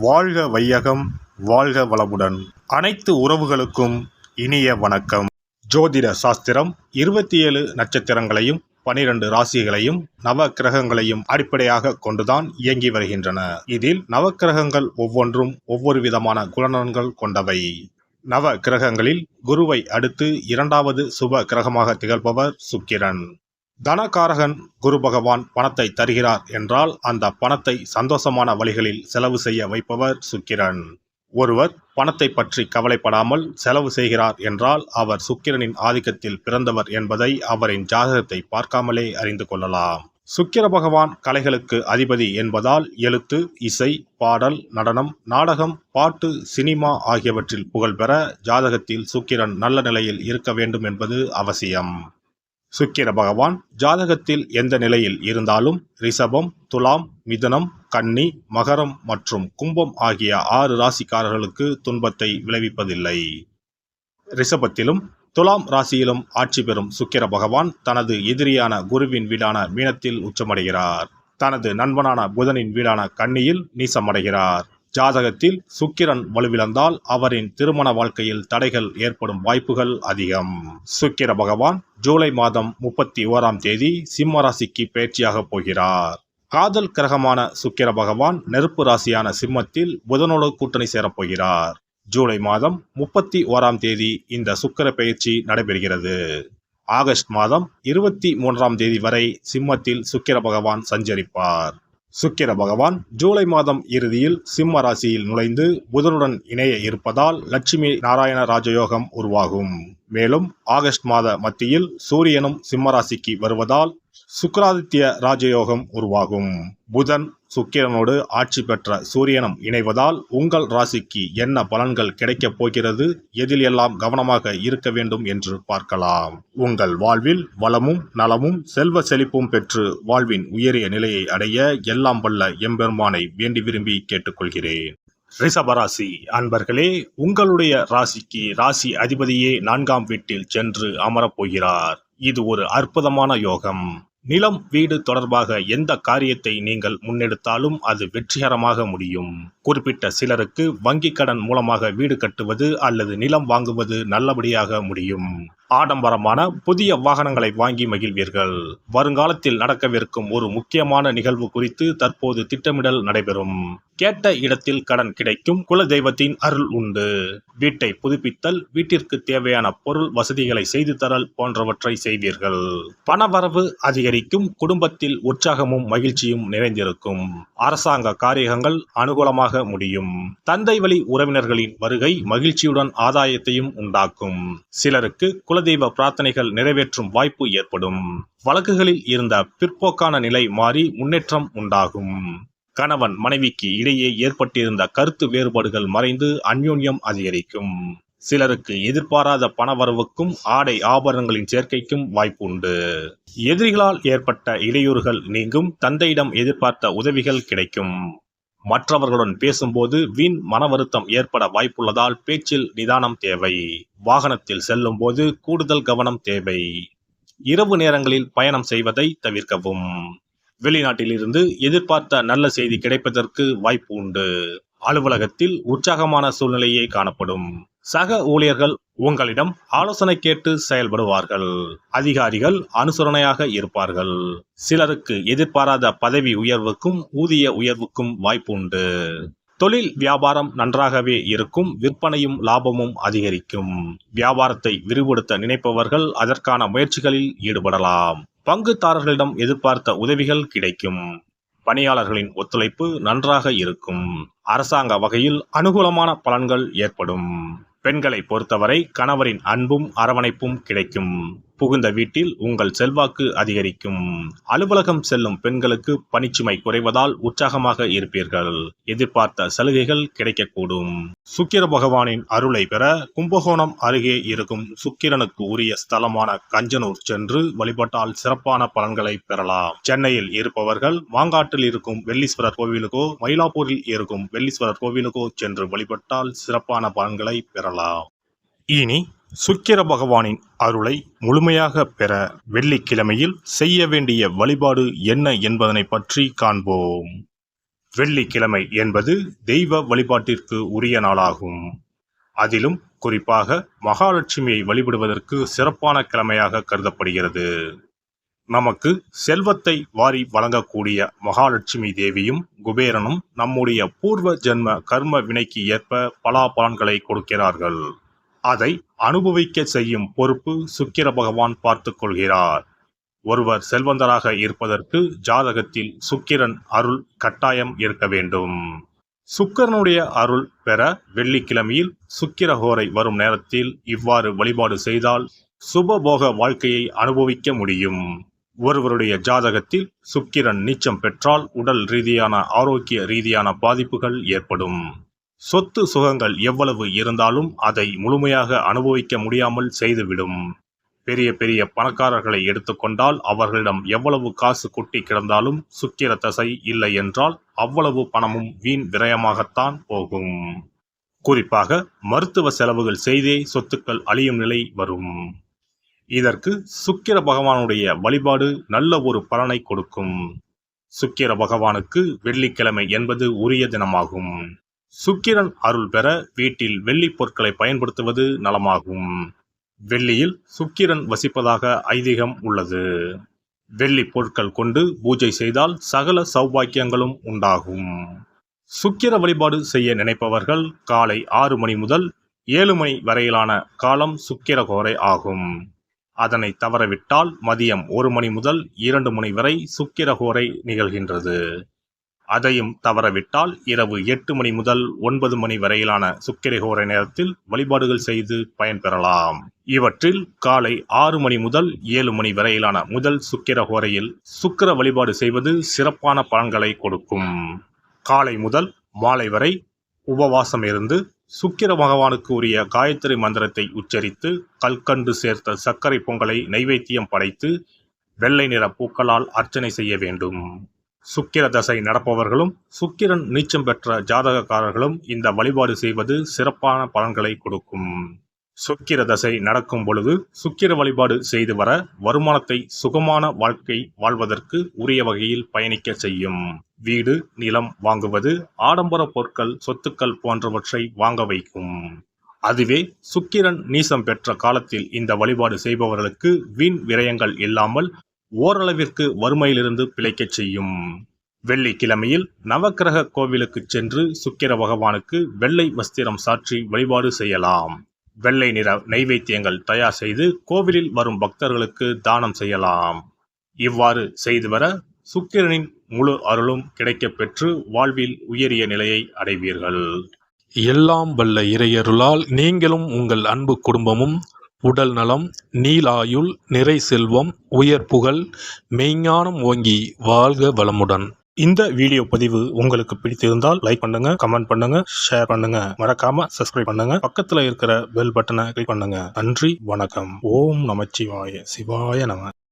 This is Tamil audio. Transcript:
வாழ்க வையகம், வாழ்க வளமுடன். அனைத்து உறவுகளுக்கும் இனிய வணக்கம். ஜோதிட சாஸ்திரம் 27 நட்சத்திரங்களையும் 12 ராசிகளையும் நவ கிரகங்களையும் அடிப்படையாக கொண்டுதான் இயங்கி வருகின்றன. இதில் நவக்கிரகங்கள் ஒவ்வொன்றும் ஒவ்வொரு விதமான குணநலன்கள் கொண்டவை. நவ கிரகங்களில் குருவை அடுத்து இரண்டாவது சுப கிரகமாக திகழ்பவர் சுக்கிரன். தனகாரகன் குரு பகவான் பணத்தை தருகிறார் என்றால் அந்த பணத்தை சந்தோஷமான வழிகளில் செலவு செய்ய வைப்பவர் சுக்கிரன். ஒருவர் பணத்தை பற்றி கவலைப்படாமல் செலவு செய்கிறார் என்றால் அவர் சுக்கிரனின் ஆதிக்கத்தில் பிறந்தவர் என்பதை அவரின் ஜாதகத்தை பார்க்காமலே அறிந்து கொள்ளலாம். சுக்கிர பகவான் கலைகளுக்கு அதிபதி என்பதால் எழுத்து, இசை, பாடல், நடனம், நாடகம், பாட்டு, சினிமா ஆகியவற்றில் புகழ்பெற ஜாதகத்தில் சுக்கிரன் நல்ல நிலையில் இருக்க வேண்டும் என்பது அவசியம். சுக்கிர பகவான் ஜாதகத்தில் எந்த நிலையில் இருந்தாலும் ரிஷபம், துலாம், மிதுனம், கன்னி, மகரம் மற்றும் கும்பம் ஆகிய 6 ராசிக்காரர்களுக்கு துன்பத்தை விளைவிப்பதில்லை. ரிஷபத்திலும் துலாம் ராசியிலும் ஆட்சி பெறும் சுக்கிர பகவான் தனது எதிரியான குருவின் வீடான மீனத்தில் உச்சமடைகிறார். தனது நண்பனான புதனின் வீடான கன்னியில் நீசமடைகிறார். ஜாதகத்தில் சுக்கிரன் வலுவிழந்தால் அவரின் திருமண வாழ்க்கையில் தடைகள் ஏற்படும் வாய்ப்புகள் அதிகம். சுக்கிர பகவான் ஜூலை மாதம் 31ஆம் தேதி சிம்ம ராசிக்கு பயிற்சியாக போகிறார். காதல் கிரகமான சுக்கிர பகவான் நெருப்பு ராசியான சிம்மத்தில் புதனோடு கூட்டணி சேரப்போகிறார். ஜூலை மாதம் 31ஆம் தேதி இந்த சுக்கிர பயிற்சி நடைபெறுகிறது. ஆகஸ்ட் மாதம் 23ஆம் தேதி வரை சிம்மத்தில் சுக்கிர பகவான் சஞ்சரிப்பார். சுக்கிர பகவான் ஜூலை மாதம் இறுதியில் சிம்ம ராசியில் நுழைந்து புதனுடன் இணைய இருப்பதால் லட்சுமி நாராயண ராஜயோகம் உருவாகும். மேலும் ஆகஸ்ட் மாத மத்தியில் சூரியனும் சிம்ம ராசிக்கு வருவதால் சுக்கிராதித்ய ராஜயோகம் உருவாகும். புதன் சுக்கிரனோடு ஆட்சி பெற்ற சூரியனும் இணைவதால் உங்கள் ராசிக்கு என்ன பலன்கள் கிடைக்கப் போகிறது, எதில் எல்லாம் கவனமாக இருக்க வேண்டும் என்று பார்க்கலாம். உங்கள் வாழ்வில் வளமும் நலமும் செல்வ செழிப்பும் பெற்று வாழ்வின் உயரிய நிலையை அடைய எல்லாம் வல்ல எம்பெருமானை வேண்டி விரும்பி கேட்டுக்கொள்கிறேன். ரிஷபராசி அன்பர்களே, உங்களுடைய ராசிக்கு ராசி அதிபதியே 4ஆம் வீட்டில் சென்று அமரப்போகிறார். இது ஒரு அற்புதமான யோகம். நிலம், வீடு தொடர்பாக எந்த காரியத்தை நீங்கள் முன்னெடுத்தாலும் அது வெற்றிகரமாக முடியும். குறிப்பிட்ட சிலருக்கு வங்கி கடன் மூலமாக வீடு கட்டுவது அல்லது நிலம் வாங்குவது நல்லபடியாக முடியும். ஆடம்பரமான புதிய வாகனங்களை வாங்கி மகிழ்வீர்கள். வருங்காலத்தில் நடக்கவிருக்கும் ஒரு முக்கியமான நிகழ்வு குறித்து தற்போது திட்டமிடல் நடைபெறும். கேட்ட இடத்தில் கடன் கிடைக்கும். குல தெய்வத்தின் அருள் உண்டு. வீட்டை புதுப்பித்தல், வீட்டிற்கு தேவையான பொருள் வசதிகளை செய்து தரல் போன்றவற்றை செய்வீர்கள். பணவரவு அதிகரிக்கும். குடும்பத்தில் உற்சாகமும் மகிழ்ச்சியும் நிறைந்திருக்கும். அரசாங்க காரியங்கள் அனுகூலமாக முடியும். தந்தை வழி உறவினர்களின் வருகை மகிழ்ச்சியுடன் ஆதாயத்தையும் உண்டாக்கும். சிலருக்கு குலதெய்வ பிரார்த்தனைகள் நிறைவேற்றும் வாய்ப்பு ஏற்படும். வழக்குகளில் இருந்த பிற்போக்கான நிலை மாறி முன்னேற்றம் உண்டாகும். கணவன் மனைவிக்கு இடையே ஏற்பட்டிருந்த கருத்து வேறுபாடுகள் மறைந்து அந்யோன்யம் அதிகரிக்கும். சிலருக்கு எதிர்பாராத பணவரவுக்கும் ஆடை ஆபரணங்களின் சேர்க்கைக்கும் வாய்ப்பு உண்டு. எதிரிகளால் ஏற்பட்ட இடையூறுகள் நீங்கும். தந்தையிடம் எதிர்பார்த்த உதவிகள் கிடைக்கும். மற்றவர்களுடன் பேசும்போது வீண் மன வருத்தம் ஏற்பட வாய்ப்புள்ளதால் பேச்சில் நிதானம் தேவை. வாகனத்தில் செல்லும் போது கூடுதல் கவனம் தேவை. இரவு நேரங்களில் பயணம் செய்வதை தவிர்க்கவும். வெளிநாட்டிலிருந்து எதிர்பார்த்த நல்ல செய்தி கிடைப்பதற்கு வாய்ப்பு உண்டு. அலுவலகத்தில் உற்சாகமான சூழ்நிலையே காணப்படும். சக ஊழியர்கள் உங்களிடம் ஆலோசனை கேட்டு செயல்படுவார்கள். அதிகாரிகள் அனுசரணையாக இருப்பார்கள். சிலருக்கு எதிர்பாராத பதவி உயர்வுக்கும் ஊதிய உயர்வுக்கும் வாய்ப்பு உண்டு. தொழில் வியாபாரம் நன்றாகவே இருக்கும். விற்பனையும் லாபமும் அதிகரிக்கும். வியாபாரத்தை விரிவுபடுத்த நினைப்பவர்கள் அதற்கான முயற்சிகளில் ஈடுபடலாம். பங்குதாரர்களிடம் எதிர்பார்த்த உதவிகள் கிடைக்கும். பணியாளர்களின் ஒத்துழைப்பு நன்றாக இருக்கும். அரசாங்க வகையில் அனுகூலமான பலன்கள் ஏற்படும். பெண்களை பொறுத்தவரை கணவரின் அன்பும் அரவணைப்பும் கிடைக்கும். புகுந்த வீட்டில் உங்கள் செல்வாக்கு அதிகரிக்கும். அலுவலகம் செல்லும் பெண்களுக்கு பணிச்சுமை குறைவதால் உற்சாகமாக இருப்பீர்கள். எதிர்பார்த்த சலுகைகள் கிடைக்கக்கூடும். சுக்கிர பகவானின் அருளை பெற கும்பகோணம் அருகே இருக்கும் சுக்கிரனுக்கு உரிய ஸ்தலமான கஞ்சனூர் சென்று வழிபட்டால் சிறப்பான பலன்களை பெறலாம். சென்னையில் இருப்பவர்கள் மாங்காட்டில் இருக்கும் வெள்ளீஸ்வரர் கோவிலுக்கோ மயிலாப்பூரில் இருக்கும் வெள்ளீஸ்வரர் கோவிலுக்கோ சென்று வழிபட்டால் சிறப்பான பலன்களை பெறலாம். இனி சுக்கிர பகவானின் அருளை முழுமையாக பெற வெள்ளிக்கிழமையில் செய்ய வேண்டிய வழிபாடு என்ன என்பதனை பற்றி காண்போம். வெள்ளிக்கிழமை என்பது தெய்வ வழிபாட்டிற்கு உரிய நாளாகும். அதிலும் குறிப்பாக மகாலட்சுமியை வழிபடுவதற்கு சிறப்பான கிழமையாக கருதப்படுகிறது. நமக்கு செல்வத்தை வாரி வழங்கக்கூடிய மகாலட்சுமி தேவியும் குபேரனும் நம்முடைய பூர்வ ஜென்ம கர்ம வினைக்கு ஏற்ப பலாபலன்களை கொடுக்கிறார்கள். அதை அனுபவிக்க செய்யும் பொறுப்பு சுக்கிர பகவான் பார்த்துக் கொள்கிறார். ஒருவர் செல்வந்தராக இருப்பதற்கு ஜாதகத்தில் சுக்கிரன் அருள் கட்டாயம் இருக்க வேண்டும். சுக்கிரனுடைய அருள் பெற வெள்ளிக்கிழமையில் சுக்கிரஹோரை வரும் நேரத்தில் இவ்வாறு வழிபாடு செய்தால் சுபபோக வாழ்க்கையை அனுபவிக்க முடியும். ஒருவருடைய ஜாதகத்தில் சுக்கிரன் நீச்சம் பெற்றால் உடல் ரீதியான ஆரோக்கிய ரீதியான பாதிப்புகள் ஏற்படும். சொத்து சுகங்கள் எவ்வளவு இருந்தாலும் அதை முழுமையாக அனுபவிக்க முடியாமல் செய்துவிடும். பெரிய பெரிய பணக்காரர்களை எடுத்துக்கொண்டால் அவர்களிடம் எவ்வளவு காசு கொட்டி கிடந்தாலும் சுக்கிர தசை இல்லை என்றால் அவ்வளவு பணமும் வீண் விரயமாகத்தான் போகும். குறிப்பாக மருத்துவ செலவுகள் செய்தே சொத்துக்கள் அழியும் நிலை வரும். இதற்கு சுக்கிர பகவானுடைய வழிபாடு நல்ல ஒரு பலனை கொடுக்கும். சுக்கிர பகவானுக்கு வெள்ளிக்கிழமை என்பது உரிய தினமாகும். சுக்கிரன் அருள் பெற வீட்டில் வெள்ளி பொருட்களை பயன்படுத்துவது நலமாகும். வெள்ளியில் சுக்கிரன் வசிப்பதாக ஐதீகம் உள்ளது. வெள்ளி பொருட்கள் கொண்டு பூஜை செய்தால் சகல சௌபாக்கியங்களும் உண்டாகும். சுக்கிர வழிபாடு செய்ய நினைப்பவர்கள் காலை 6 மணி முதல் 7 மணி வரையிலான காலம் சுக்கிரஹோரை ஆகும். அதனை தவறவிட்டால் மதியம் 1 மணி முதல் 2 மணி வரை சுக்கிரஹோரை நிகழ்கின்றது. அதையும் தவறவிட்டால் இரவு 8 மணி முதல் 9 மணி வரையிலான சுக்கிரஹோரை நேரத்தில் வழிபாடுகள் செய்து பயன்பெறலாம். இவற்றில் காலை 6 மணி முதல் 7 மணி வரையிலான முதல் சுக்கிரஹோரையில் சுக்கிர வழிபாடு செய்வது சிறப்பான பலன்களை கொடுக்கும். காலை முதல் மாலை வரை உபவாசம் இருந்து சுக்கிர பகவானுக்கு உரிய காயத்ரி மந்திரத்தை உச்சரித்து கல்கண்டு சேர்த்த சர்க்கரை பொங்கலை நைவேத்தியம் படைத்து வெள்ளை நிற பூக்களால் அர்ச்சனை செய்ய வேண்டும். சுக்கிர தசை நடப்பவர்களும் சுக்கிரன் நீச்சம் பெற்ற ஜாதகக்காரர்களும் இந்த வழிபாடு செய்வது சிறப்பான பலன்களை கொடுக்கும். சுக்கிர தசை நடக்கும் பொழுது சுக்கிர வழிபாடு செய்து வர வருமானத்தை சுகமான வாழ்க்கை வாழ்வதற்கு உரிய வகையில் பயணிக்க செய்யும். வீடு நிலம் வாங்குவது, ஆடம்பர பொருட்கள் சொத்துக்கள் போன்றவற்றை வாங்க வைக்கும். அதுவே சுக்கிரன் நீசம் பெற்ற காலத்தில் இந்த வழிபாடு செய்பவர்களுக்கு வீண் விரயங்கள் இல்லாமல் ஓரளவிற்கு வறுமையிலிருந்து பிழைக்கச் செய்யும். வெள்ளிக்கிழமையில் நவக்கிரக கோவிலுக்கு சென்று சுக்கிர பகவானுக்கு வெள்ளை வஸ்திரம் சாற்றி வழிபாடு செய்யலாம். வெள்ளை நிற நைவேத்தியங்கள் தயார் செய்து கோவிலில் வரும் பக்தர்களுக்கு தானம் செய்யலாம். இவ்வாறு செய்து வர சுக்கிரனின் முழு அருளும் கிடைக்கப் பெற்று வாழ்வில் உயரிய நிலையை அடைவீர்கள். எல்லாம் வல்ல இறையருளால் நீங்களும் உங்கள் அன்பு குடும்பமும் உடல் நலம், நீலாயுள், நிறை செல்வம், உயர் புகழ், மெய்ஞானம் ஓங்கி வாழ்க வளமுடன். இந்த வீடியோ பதிவு உங்களுக்கு பிடித்திருந்தால் லைக் பண்ணுங்க, கமெண்ட் பண்ணுங்க, ஷேர் பண்ணுங்க, மறக்காம சப்ஸ்கிரைப் பண்ணுங்க, பக்கத்துல இருக்கிற பெல் பட்டனை கிளிக் பண்ணுங்க. நன்றி, வணக்கம். ஓம் நமச்சிவாய, சிவாய நம.